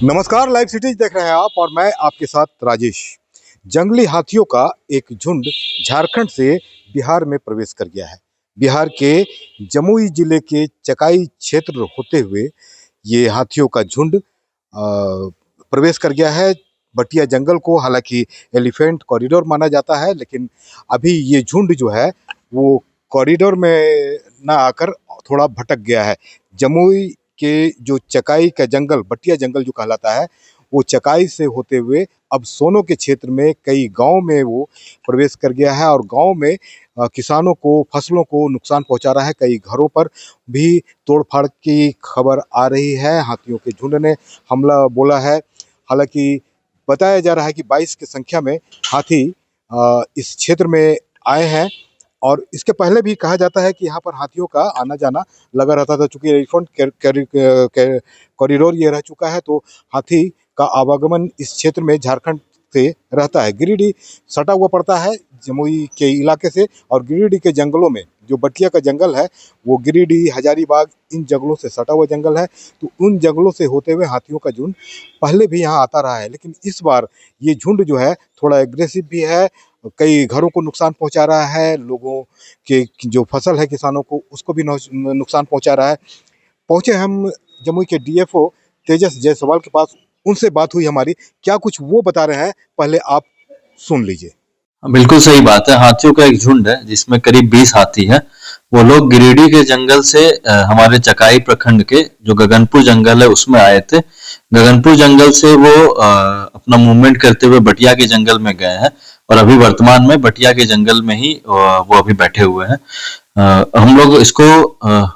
नमस्कार, live cities देख रहे हैं आप और मैं आपके साथ राजेश। जंगली हाथियों का एक झुंड झारखंड से बिहार में प्रवेश कर गया है। बिहार के जमुई जिले के चकाई क्षेत्र होते हुए ये हाथियों का झुंड प्रवेश कर गया है बटिया जंगल को। हालांकि एलिफेंट कॉरिडोर माना जाता है, लेकिन अभी ये झुंड जो है वो कॉरिडोर में ना आकर थोड़ा भटक गया है। जमुई के जो चकाई का जंगल, बटिया जंगल जो कहलाता है, वो चकाई से होते हुए अब सोनो के क्षेत्र में कई गांव में वो प्रवेश कर गया है और गांव में किसानों को, फसलों को नुकसान पहुंचा रहा है। कई घरों पर भी तोड़फाड़ की खबर आ रही है। हाथियों के झुंड ने हमला बोला है। हालांकि बताया जा रहा है कि 22 की संख्या में हाथी इस क्षेत्र में आए हैं और इसके पहले भी कहा जाता है कि यहाँ पर हाथियों का आना जाना लगा रहता था। चूंकि एलिफेंट कॉरिडोर ये रह चुका है, तो हाथी का आवागमन इस क्षेत्र में झारखंड से रहता है। गिरिडीह सटा हुआ पड़ता है जमुई के इलाके से, और गिरिडीह के जंगलों में जो बटिया का जंगल है वो गिरिडीह, हजारीबाग, इन जंगलों से सटा हुआ जंगल है। तो उन जंगलों से होते हुए हाथियों का झुंड पहले भी यहाँ आता रहा है, लेकिन इस बार ये झुंड जो है थोड़ा एग्रेसिव भी है। कई घरों को नुकसान पहुंचा रहा है, लोगों के जो फसल है किसानों को उसको भी नुकसान पहुंचा रहा है। पहुंचे हम जमुई के डीएफओ तेजस जायसवाल के पास, उनसे बात हुई हमारी। क्या कुछ वो बता रहे हैं, पहले आप सुन लीजिए। बिल्कुल सही बात है। हाथियों का एक झुंड है जिसमें करीब 20 हाथी है। वो लोग गिरिडीह के जंगल से हमारे चकाई प्रखंड के जो गगनपुर जंगल है उसमें आए थे। गगनपुर जंगल से वो अपना मूवमेंट करते हुए बटिया के जंगल में गए हैं और अभी वर्तमान में बटिया के जंगल में ही वो अभी बैठे हुए हैं। हम लोग इसको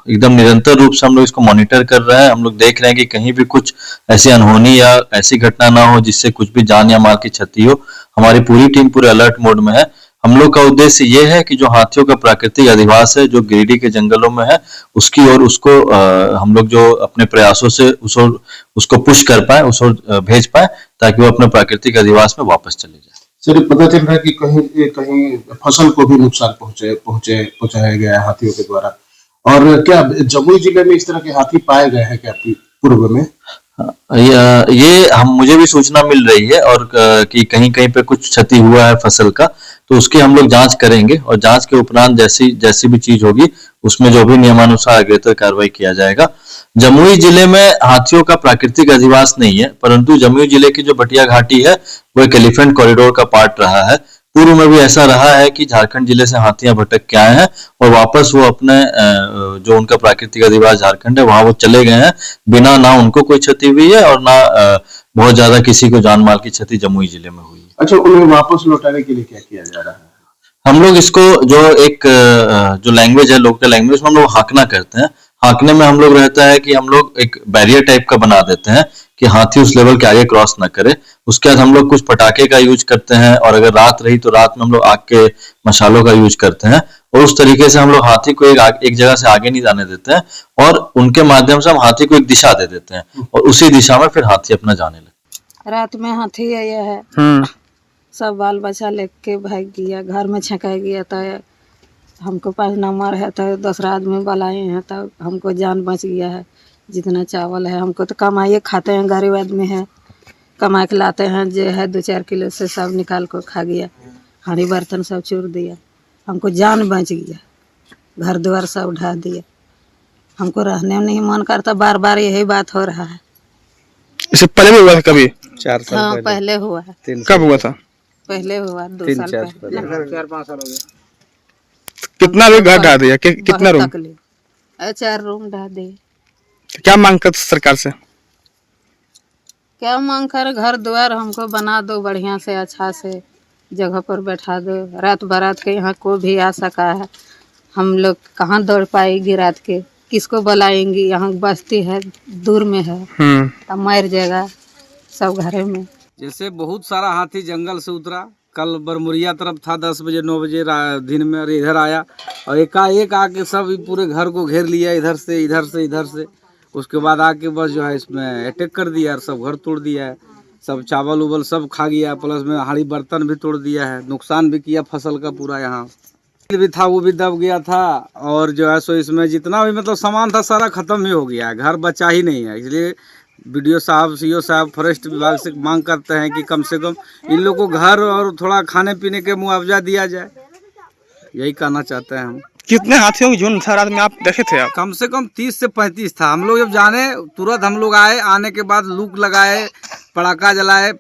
एकदम निरंतर रूप से हम लोग इसको मॉनिटर कर रहे हैं। हम लोग देख रहे हैं कि कहीं भी कुछ ऐसी अनहोनी या ऐसी घटना ना हो जिससे कुछ भी जान या माल की क्षति हो। हमारी पूरी टीम पूरे अलर्ट मोड में है। हम लोग का उद्देश्य ये है कि जो हाथियों का प्राकृतिक अधिवास है जो गिरिडीह के जंगलों में है उसकी और उसको हम लोग जो अपने प्रयासों से उसको पुश कर पाए, उसको भेज पाए ताकि वो अपने प्राकृतिक अधिवास में वापस चले जाए। सर, पता चल रहा है कि कहीं कहीं फसल को भी नुकसान पहुंचाया गया है हाथियों के द्वारा। और क्या जमुई जिले में इस तरह के हाथी पाए गए हैं क्या पूर्व में? ये हम मुझे भी सूचना मिल रही है और कि कहीं कहीं पे कुछ क्षति हुआ है फसल का, तो उसकी हम लोग जांच करेंगे और जांच के उपरांत जैसी जैसी भी चीज होगी उसमें जो भी नियमानुसार अग्रेतर कार्रवाई किया जाएगा। जमुई जिले में हाथियों का प्राकृतिक अधिवास नहीं है, परंतु जमुई जिले की जो बटिया घाटी है वो एक एलिफेंट कॉरिडोर का पार्ट रहा है। पूर्व में भी ऐसा रहा है कि झारखंड जिले से हाथियां भटक के आए हैं और वापस वो अपने जो उनका प्राकृतिक अधिवास झारखंड है वहां वो चले गए हैं, बिना ना उनको कोई क्षति हुई है और ना बहुत ज्यादा किसी को जान माल की क्षति जमुई जिले में हुई है। अच्छा, उन्हें वापस लौटाने के लिए क्या किया जा रहा है? हम लोग इसको जो एक जो लैंग्वेज है, लोकल लैंग्वेज में हम लोग हाकना करते हैं। हाकने में हम लोग रहता है कि हम लोग एक बैरियर टाइप का बना देते हैं कि हाथी उस लेवल के आगे क्रॉस ना करे। उसके बाद हम लोग कुछ पटाखे का यूज करते हैं और अगर रात रही तो रात में हम लोग आग के मशालों का यूज करते हैं और उस तरीके से हम लोग हाथी को एक जगह से आगे नहीं जाने देते हैं और उनके माध्यम से हम हाथी को एक दिशा दे देते हैं और उसी दिशा में फिर हाथी अपना जाने लगता है। रात में हाथी आया है, सब बाल बच्चा लेके भाग गया, घर में छका गया। तो हमको पास नंबर है तो दूसरा आदमी बुलाए हैं तो हमको जान बच गया है। जितना चावल है हमको तो कमाइए खाते हैं, गरीब आदमी है, कमा के लाते हैं, जो है 2-4 किलो से सब निकाल कर खा गया। हांडी बर्तन सब चूर दिया, हमको जान बच गया, घर द्वार सब ढा दिया। हमको रहने में नहीं मन करता, बार बार यही बात हो रहा है। इससे पहले भी हुआ था कभी? 4 साल हाँ, पहले हुआ है। कब हुआ था? पहले हुआ 2 साल पहले। 4-5 साल हो गए। कितना लोग घर ढा दिया? कितना रूम? 4 रूम ढा दिए। क्या मांग कर सरकार से? क्या मांग कर, घर द्वार हमको बना दो, बढ़िया से अच्छा से जगह पर बैठा दो। रात बारात के यहाँ कोई भी आ सका है, हम लोग कहाँ दौड़ पाएगी रात के, किसको बुलाएंगी? यहाँ बस्ती है, दूर में है, अब मर जाएगा सब घरे में। जैसे बहुत सारा हाथी जंगल से उतरा, कल बरमुरिया तरफ था 10 बजे 9 बजे दिन में, और इधर आया और एकाएक आके सब पूरे घर को घेर लिया, इधर से इधर से इधर से। उसके बाद आके बस जो है इसमें अटैक कर दिया और सब घर तोड़ दिया है, सब चावल उवल सब खा गया, प्लस में हाड़ी बर्तन भी तोड़ दिया है, नुकसान भी किया फसल का पूरा। यहाँ भी था वो भी दब गया था और जो है सो इसमें जितना भी मतलब सामान था सारा खत्म ही हो गया है, घर बचा ही नहीं है। इसलिए बीडीओ साहब, सीओ साहब, फॉरेस्ट विभाग से मांग करते हैं कि कम से कम इन लोगों को घर और थोड़ा खाने पीने के मुआवजा दिया जाए। यही कहना चाहते हैं हम। कितने हाथियों की झुंड था रात में, आप देखे थे आप? कम से कम 30 से 35 था। हम लोग जब जाने तुरंत हम लोग आए, आने के बाद लूक लगाए, पटाखा जलाए,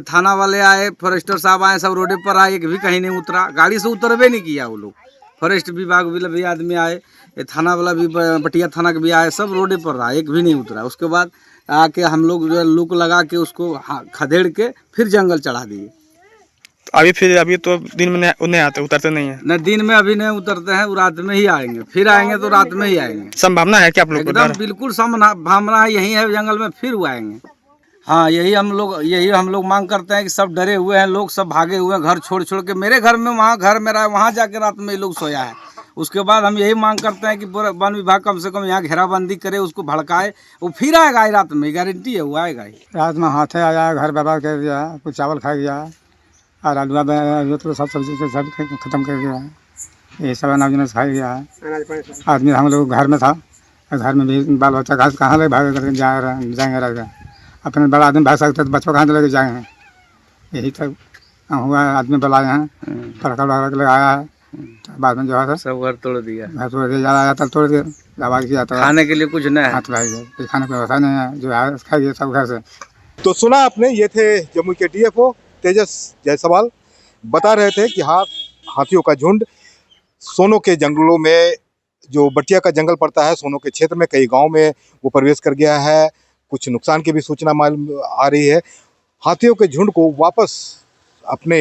थाना वाले आए, फॉरेस्टर साहब आए, सब रोडे पर आए, एक भी कहीं नहीं उतरा, गाड़ी से उतरवे नहीं किया वो लोग। फॉरेस्ट विभाग भी आदमी आए, ये थाना वाला भी, बटिया थाना के भी आए, सब रोडे पर रहा, एक भी नहीं उतरा। उसके बाद आके हम लोग जो है लूक लगा के उसको खदेड़ के फिर जंगल चढ़ा दिए। अभी तो दिन में नहीं आते, उतरते नहीं है? न दिन में अभी नहीं उतरते हैं, वो रात में ही आएंगे, फिर आएंगे तो रात में ही आएंगे। संभावना है कि आप लोग को? एकदम बिल्कुल संभावना है, यही है जंगल में, फिर वो आएंगे। हाँ, यही हम लोग मांग करते हैं कि सब डरे हुए हैं लोग, सब भागे हुए हैं घर छोड़ छोड़ के। मेरे घर में, वहाँ घर मेरा, वहाँ जाके रात में ये लोग सोया है। उसके बाद हम यही मांग करते हैं कि वन विभाग कम से कम यहाँ घेराबंदी करे, उसको भड़काए, वो फिर आएगा ही रात में, गारंटी है वो आएगा ही। रात में हाथे आया, घर बर्बाद कर दिया, कुछ चावल खा गया और आलूआ तो सब सब्जी से सब खत्म कर दिया। ये सब अनाज खा गया है। आदमी हम लोग घर में था, घर में भी बाल बच्चा घास कहाँ ले भाग करके जाएंगे रह गए। अपने बड़ा आदमी भाग सकते तो बच्चों कहाँ लेके जाएंगे। यही तक हुआ, आदमी बुलाए हैं, पड़का लगाया है, तो बाद में जो है सब घर तोड़ दिया, घर तोड़ दिया, ज़्यादा तब तोड़ दिया, आवाज़ किया तो खाने के लिए कुछ नहीं है, हाथ भाग गया, खाने की व्यवस्था नहीं है, जो है खाइए सब घर से। तो सुना आपने, ये थे जमुई के डीएफओ तेजस जायसवाल, बता रहे थे कि हाथियों का झुंड सोनो के जंगलों में, जो बटिया का जंगल पड़ता है सोनो के क्षेत्र में, कई गांव में वो प्रवेश कर गया है। कुछ नुकसान की भी सूचना मालूम आ रही है। हाथियों के झुंड को वापस अपने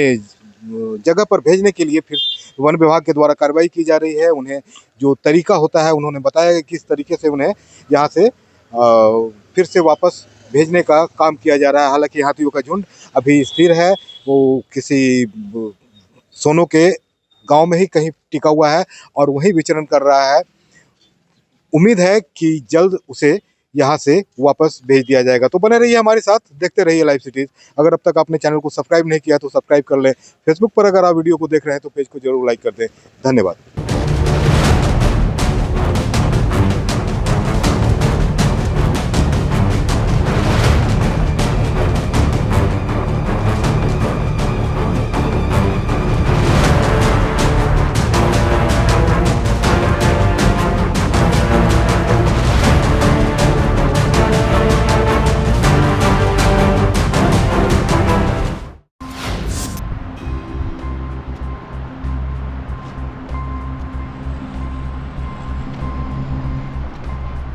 जगह पर भेजने के लिए फिर वन विभाग के द्वारा कार्रवाई की जा रही है। उन्हें जो तरीका होता है उन्होंने बताया कि किस तरीके से उन्हें यहाँ से फिर से वापस भेजने का काम किया जा रहा है। हालांकि हाथियों का झुंड अभी स्थिर है, वो किसी सोनो के गांव में ही कहीं टिका हुआ है और वहीं विचरण कर रहा है। उम्मीद है कि जल्द उसे यहाँ से वापस भेज दिया जाएगा। तो बने रहिए हमारे साथ, देखते रहिए लाइव सिटीज। अगर अब तक आपने चैनल को सब्सक्राइब नहीं किया तो सब्सक्राइब कर लें। फेसबुक पर अगर आप वीडियो को देख रहे हैं तो पेज को जरूर लाइक कर दें। धन्यवाद।